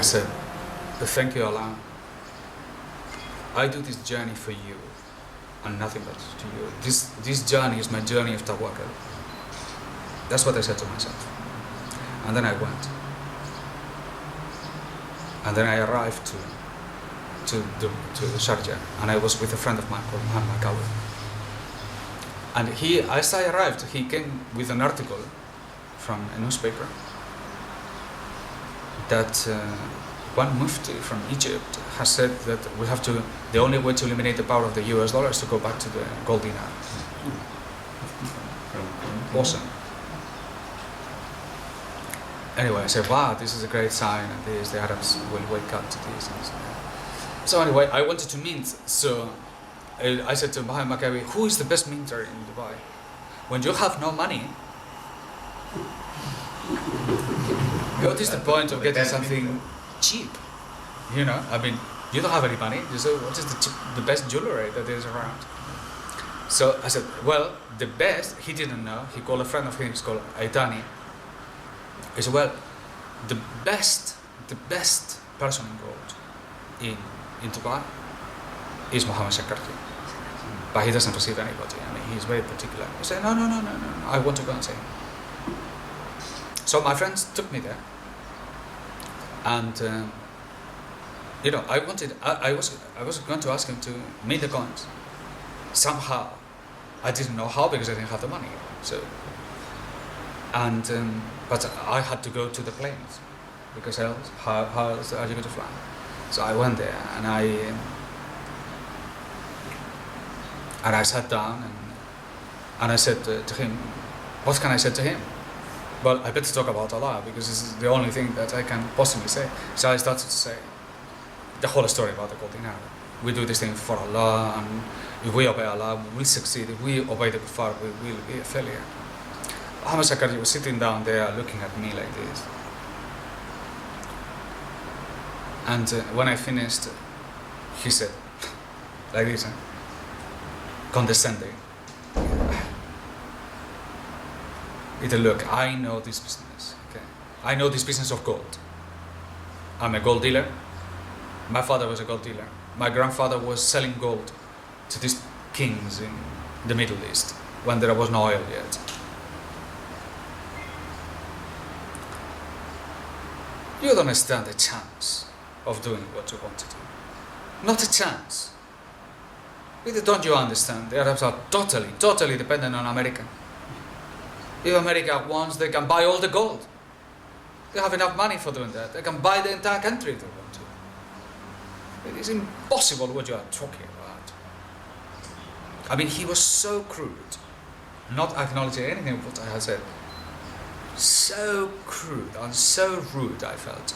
I said, thank you, Allah. I do this journey for you and nothing but to you. This journey is my journey of Tawakal. That's what I said to myself. And then I went. And then I arrived to Sharjah, and I was with a friend of mine called Muhammad Kawi. And as I arrived, he came with an article from a newspaper that one mufti from Egypt has said that the only way to eliminate the power of the US dollar is to go back to the gold dinar. Awesome. Anyway, I said, wow, this is a great sign, and the Arabs will wake up to this. So anyway, I wanted to mint, so I said to Muhammad Makawi, who is the best minter in Dubai? When you have no money, what is the point of getting something cheap? You know, I mean, you don't have any money, so what is the best jewelry that is around? So I said, well, the best, he didn't know, he called a friend of his called Aitani. He said, well, the best person in gold in Dubai is Mohammed Shakarti. But he doesn't receive anybody. I mean, he's very particular. I said, no, I want to go and see him. So my friends took me there. And, you know, I was going to ask him to mint the coins. Somehow, I didn't know how because I didn't have the money. So, and, but I had to go to the planes because else, how else are you going to fly? So I went there and I sat down and I said to him, what can I say to him? Well, I better talk about Allah because this is the only thing that I can possibly say. So I started to say the whole story about the gold dinar. We do this thing for Allah, and if we obey Allah, we will succeed. If we obey the kuffar, we will be a failure. Muhammad Shakarti was sitting down there looking at me like this. And when I finished, he said, like this, condescending. Look, I know this business, okay? I know this business of gold. I'm a gold dealer. My father was a gold dealer. My grandfather was selling gold to these kings in the Middle East when there was no oil yet. You don't stand a chance of doing what you want to do. Not a chance. Don't you understand? The Arabs are totally dependent on America. If America wants, they can buy all the gold. They have enough money for doing that. They can buy the entire country if they want to. It is impossible what you are talking about. I mean, he was so crude, not acknowledging anything of what I had said. So crude and so rude I felt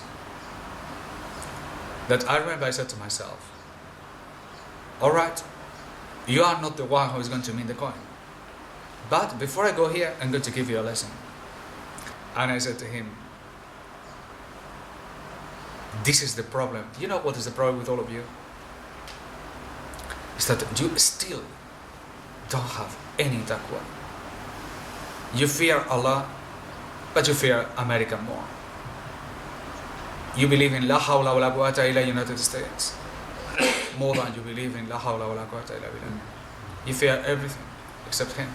that I remember I said to myself, all right, you are not the one who is going to mint the coin, but before I go here, I'm going to give you a lesson. And I said to him, this is the problem. You know what is the problem with all of you? Is that you still don't have any taqwa. You fear Allah, but you fear America more. You believe in La hawla wa la quwwata illa United States more than you believe in La hawla wa la quwwata illa billah. You fear everything except him.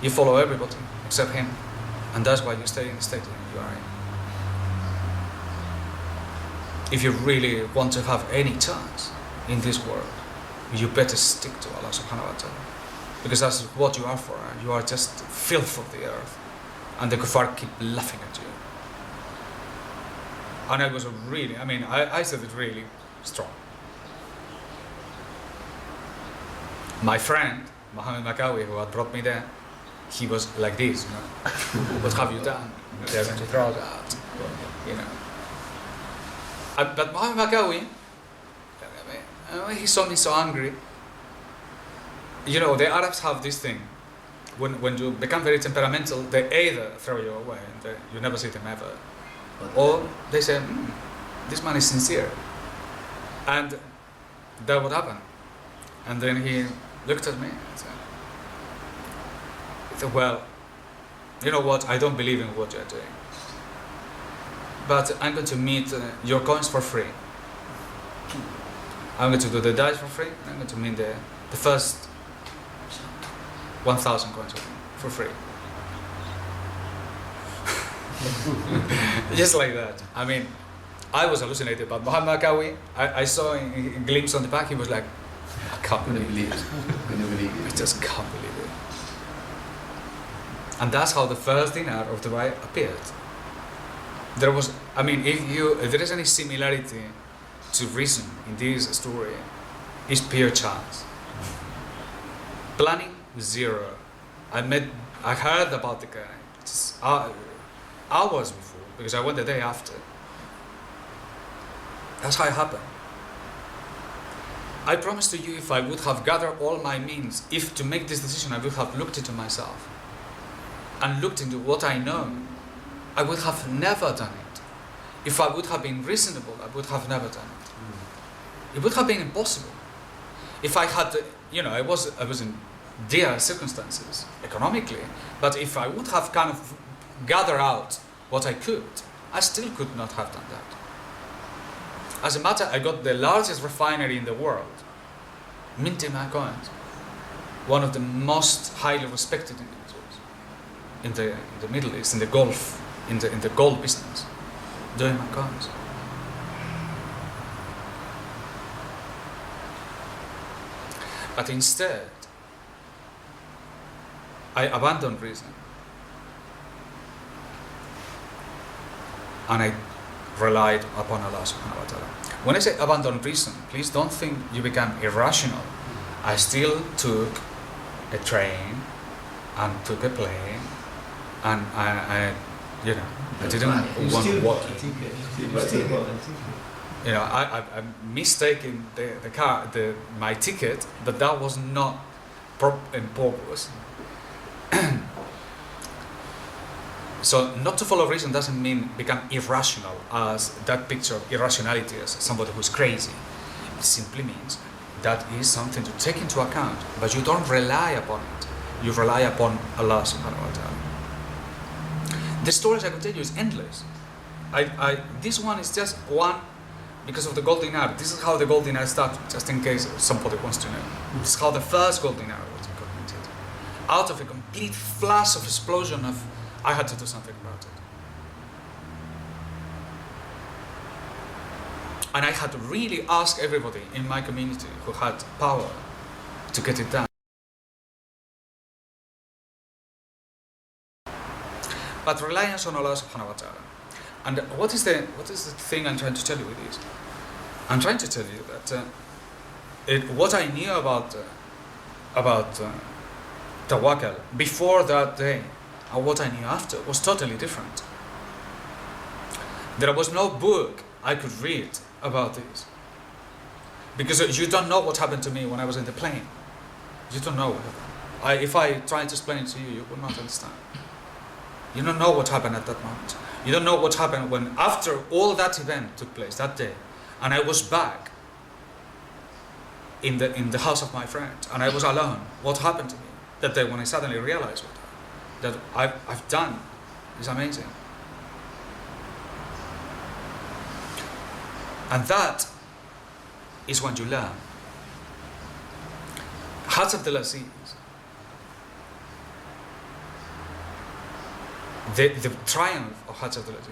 You follow everybody except him. And that's why you stay in the state you are in. If you really want to have any chance in this world, you better stick to Allah subhanahu wa ta'ala. Because that's what you are for. You are just filth of the earth. And the kuffar keep laughing at you. And I was really, I said it really strong. My friend, Mohammed Makawi, who had brought me there, he was like this, you know. What have you done? They're going to throw us out, you know. But Mohammed Makawi, he saw me so angry. You know, the Arabs have this thing. When you become very temperamental, they either throw you away and you never see them ever, or they say, this man is sincere. And that would happen. And then he looked at me and said, well, you know what, I don't believe in what you're doing. but I'm going to mint your coins for free. I'm going to do the dice for free. I'm going to mint the first 1,000 coins for free. Just like that. I mean, I was hallucinated, but Muhammad Makawi, I saw a glimpse on the back. He was like, I can't believe it. I just can't believe it. And that's how the first dinar of Dubai appeared. There was, I mean, if there is any similarity to reason in this story, it's pure chance. Planning, zero. I heard about the guy just hours before, because I went the day after. That's how it happened. I promise to you, if I would have gathered all my means, if to make this decision I would have looked into myself and looked into what I know, I would have never done it. If I would have been reasonable, I would have never done it. It would have been impossible. If I had, I was in dire circumstances economically, but if I would have kind of gathered out what I could, I still could not have done that. As a matter, I got the largest refinery in the world, minting my coins. One of the most highly respected individuals in the Middle East, in the Gulf, in the gold business, doing my coins. But instead, I abandoned reason, and I relied upon Allah subhanahu wa ta'ala. When I say abandon reason, please don't think you become irrational. I still took a train and took a plane, and I didn't want to walk. I'm mistaking the car, my ticket, but that was not in purpose. So not to follow reason doesn't mean become irrational, as that picture of irrationality as somebody who's crazy. It simply means that is something to take into account, but you don't rely upon it. You rely upon Allah subhanahu wa ta'ala. The stories I can tell you is endless. This one is just one because of the gold dinar. This is how the gold dinar started, just in case somebody wants to know. This is how the first gold dinar was incorporated. Out of a complete flash of explosion of I had to do something about it. And I had to really ask everybody in my community who had power to get it done. But reliance on Allah subhanahu wa ta'ala. And what is the thing I'm trying to tell you with this? I'm trying to tell you that what I knew about Tawakal before that day and what I knew after was totally different. There was no book I could read about this. Because you don't know what happened to me when I was in the plane. You don't know what happened. If I try to explain it to you, you would not understand. You don't know what happened at that moment. You don't know what happened when, after all that event took place that day, and I was back in the house of my friend, and I was alone. What happened to me that day when I suddenly realized that I've done is amazing. And that is when you learn. Hearts of the Laziz. The triumph of Hearts of the Laziz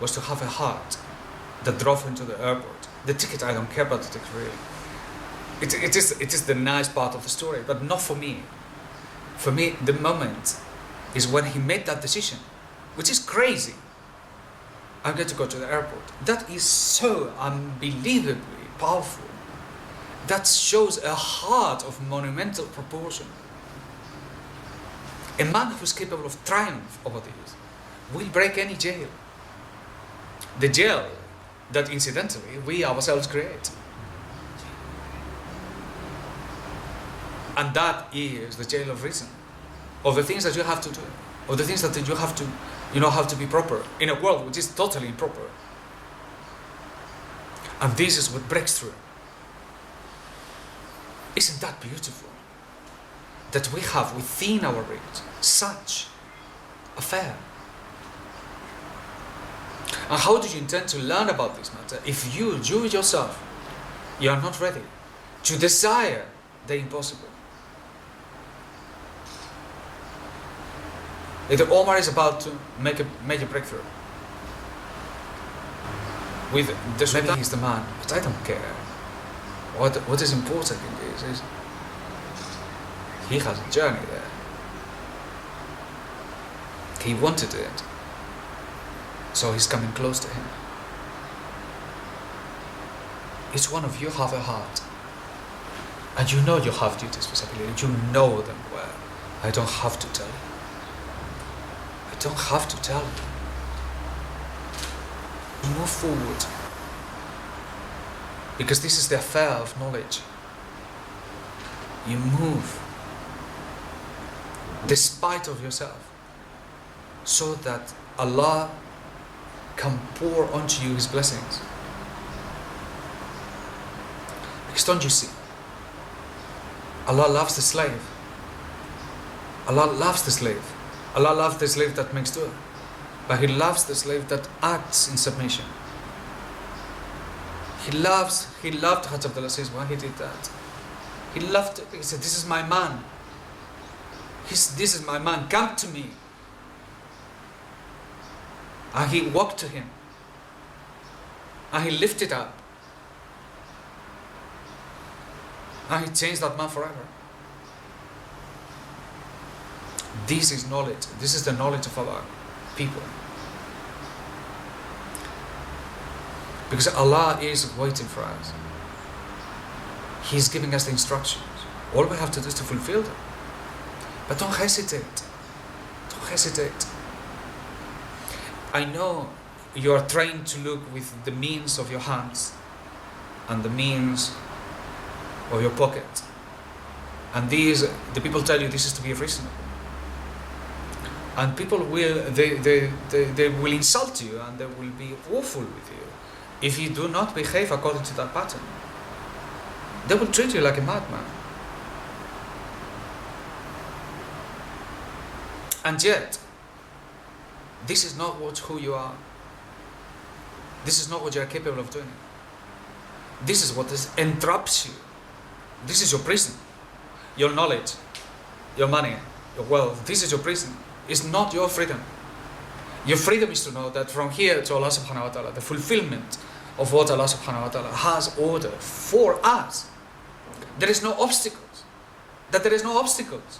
was to have a heart that drove into the airport. The ticket, I don't care about the ticket really. It is the nice part of the story, but not for me. For me, the moment is when he made that decision, which is crazy. I'm going to go to the airport. That is so unbelievably powerful. That shows a heart of monumental proportion. A man who is capable of triumph over this will break any jail. The jail that incidentally we ourselves create. And that is the jail of reason. Of the things that you have to do. Of the things that you have to, have to be proper in a world which is totally improper. And this is what breaks through. Isn't that beautiful? That we have within our reach such affair. And how do you intend to learn about this matter if you yourself, you are not ready to desire the impossible? If Omar is about to make a breakthrough with the maybe he's the man, but I don't care. What is important in this is he has a journey there. He wanted it, so he's coming close to him. Each one of you have a heart, and you know you have duties, responsibilities. You know them well. I don't have to tell you. I don't have to tell you. Move forward, because this is the affair of knowledge. You move despite of yourself, so that Allah can pour onto you His blessings. Because don't you see, Allah loves the slave. Allah loves the slave. Allah loves the slave that makes dua, but He loves the slave that acts in submission. He loved Hajj Abdullah says why he did that. He said, this is my man. This is my man, come to me. And he walked to him. And he lifted up. And he changed that man forever. This is knowledge. This is the knowledge of our people. Because Allah is waiting for us. He's giving us the instructions. All we have to do is to fulfill them. But don't hesitate. Don't hesitate. I know you are trained to look with the means of your hands and the means of your pocket. And the people tell you this is to be reasonable. And people will, they will insult you and they will be awful with you if you do not behave according to that pattern. They will treat you like a madman. And yet, this is not who you are. This is not what you are capable of doing. This is what entraps you. This is your prison. Your knowledge, your money, your wealth. This is your prison. It's not your freedom. Your freedom is to know that from here to Allah subhanahu wa ta'ala, the fulfillment of what Allah subhanahu wa ta'ala has ordered for us, there is no obstacles. That there is no obstacles.